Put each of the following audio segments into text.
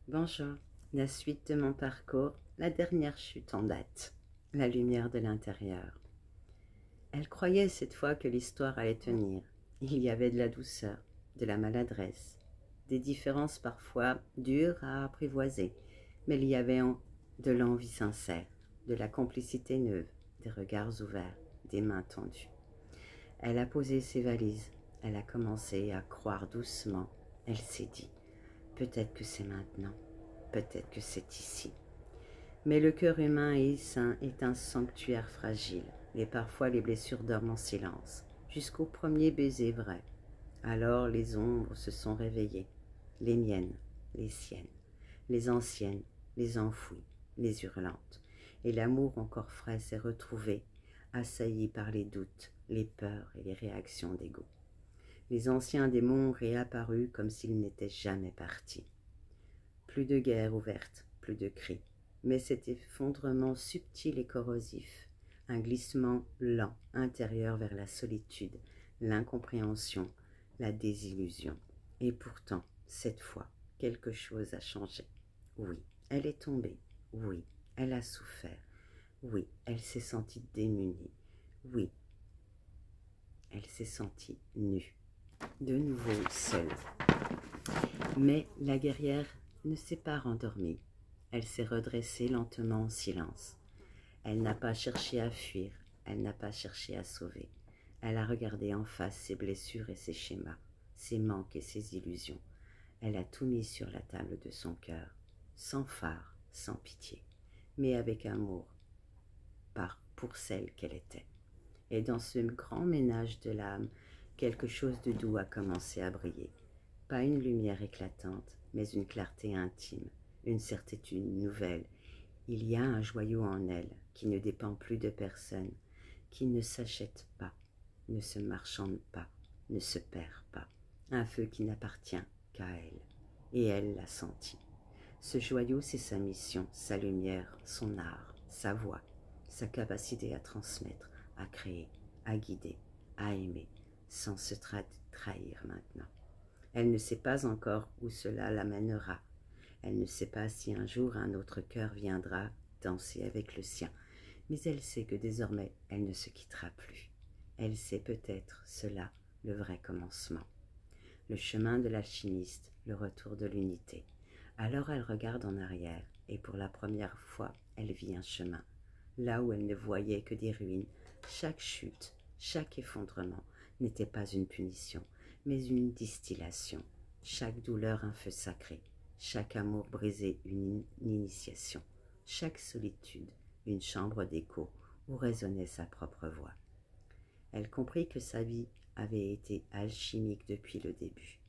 Bonjour, la suite de mon parcours, la dernière chute en date, la lumière de l'intérieur. Elle croyait cette fois que l'histoire allait tenir. Il y avait de la douceur, de la maladresse, des différences parfois dures à apprivoiser, mais il y avait de l'envie sincère, de la complicité neuve, des regards ouverts, des mains tendues. Elle a posé ses valises, elle a commencé à croire doucement. Elle s'est dit, peut-être que c'est maintenant, peut-être que c'est ici. Mais le cœur humain est un sanctuaire fragile, et parfois les blessures dorment en silence, jusqu'au premier baiser vrai. Alors les ombres se sont réveillées, les miennes, les siennes, les anciennes, les enfouies, les hurlantes, et l'amour encore frais s'est retrouvé, assailli par les doutes, les peurs et les réactions d'ego. Les anciens démons ont réapparu comme s'ils n'étaient jamais partis. Plus de guerre ouverte, plus de cris, mais cet effondrement subtil et corrosif, un glissement lent intérieur vers la solitude, l'incompréhension, la désillusion. Et pourtant, cette fois, quelque chose a changé. Oui, elle est tombée. Oui, elle a souffert. Oui, elle s'est sentie démunie. Oui, elle s'est sentie nue. De nouveau seule. Mais la guerrière ne s'est pas rendormie. Elle s'est redressée lentement en silence. Elle n'a pas cherché à fuir, elle n'a pas cherché à sauver. Elle a regardé en face ses blessures et ses schémas, ses manques et ses illusions. Elle a tout mis sur la table de son cœur, sans phare, sans pitié, mais avec amour, pour celle qu'elle était. Et dans ce grand ménage de l'âme, quelque chose de doux a commencé à briller. Pas une lumière éclatante, mais une clarté intime, une certitude nouvelle. Il y a un joyau en elle qui ne dépend plus de personne, qui ne s'achète pas, ne se marchande pas, ne se perd pas. Un feu qui n'appartient qu'à elle. Et elle l'a senti. Ce joyau, c'est sa mission, sa lumière, son art, sa voix, sa capacité à transmettre, à créer, à guider, à aimer, sans se trahir maintenant. Elle ne sait pas encore où cela l'amènera. Elle ne sait pas si un jour un autre cœur viendra danser avec le sien. Mais elle sait que désormais, elle ne se quittera plus. Elle sait peut-être cela, le vrai commencement. Le chemin de l'alchimiste, le retour de l'unité. Alors elle regarde en arrière, et pour la première fois, elle vit un chemin. Là où elle ne voyait que des ruines, chaque chute, chaque effondrement n'était pas une punition, mais une distillation. Chaque douleur un feu sacré, chaque amour brisé une initiation, chaque solitude une chambre d'écho où résonnait sa propre voix. Elle comprit que sa vie avait été alchimique depuis le début.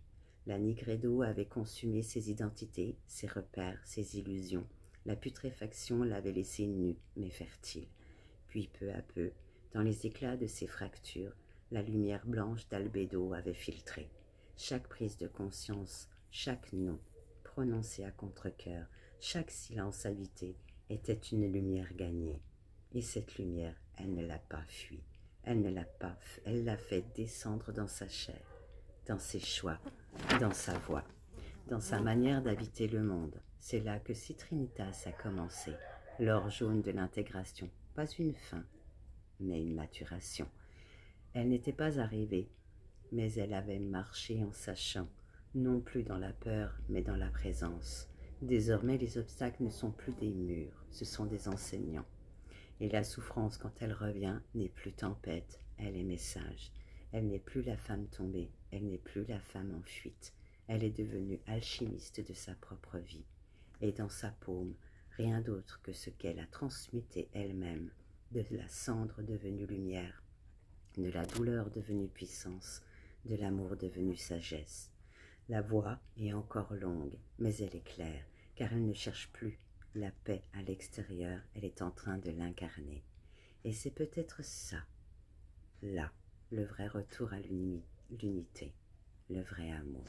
La Nigredo avait consumé ses identités, ses repères, ses illusions. La putréfaction l'avait laissée nue mais fertile. Puis peu à peu, dans les éclats de ses fractures, la lumière blanche d'Albédo avait filtré. Chaque prise de conscience, chaque nom, prononcé à contre-cœur, chaque silence habité était une lumière gagnée. Et cette lumière, elle ne l'a pas fui. Elle l'a fait descendre dans sa chair, dans ses choix, dans sa voix, dans sa manière d'habiter le monde. C'est là que Citrinitas a commencé, l'or jaune de l'intégration, pas une fin, mais une maturation. Elle n'était pas arrivée, mais elle avait marché en sachant, non plus dans la peur, mais dans la présence. Désormais, les obstacles ne sont plus des murs, ce sont des enseignants. Et la souffrance, quand elle revient, n'est plus tempête, elle est message. Elle n'est plus la femme tombée, elle n'est plus la femme en fuite. Elle est devenue alchimiste de sa propre vie. Et dans sa paume, rien d'autre que ce qu'elle a transmuté elle-même, de la cendre devenue lumière, de la douleur devenue puissance, de l'amour devenu sagesse. La voie est encore longue, mais elle est claire, car elle ne cherche plus la paix à l'extérieur, elle est en train de l'incarner. Et c'est peut-être ça, là, le vrai retour à l'unité, le vrai amour.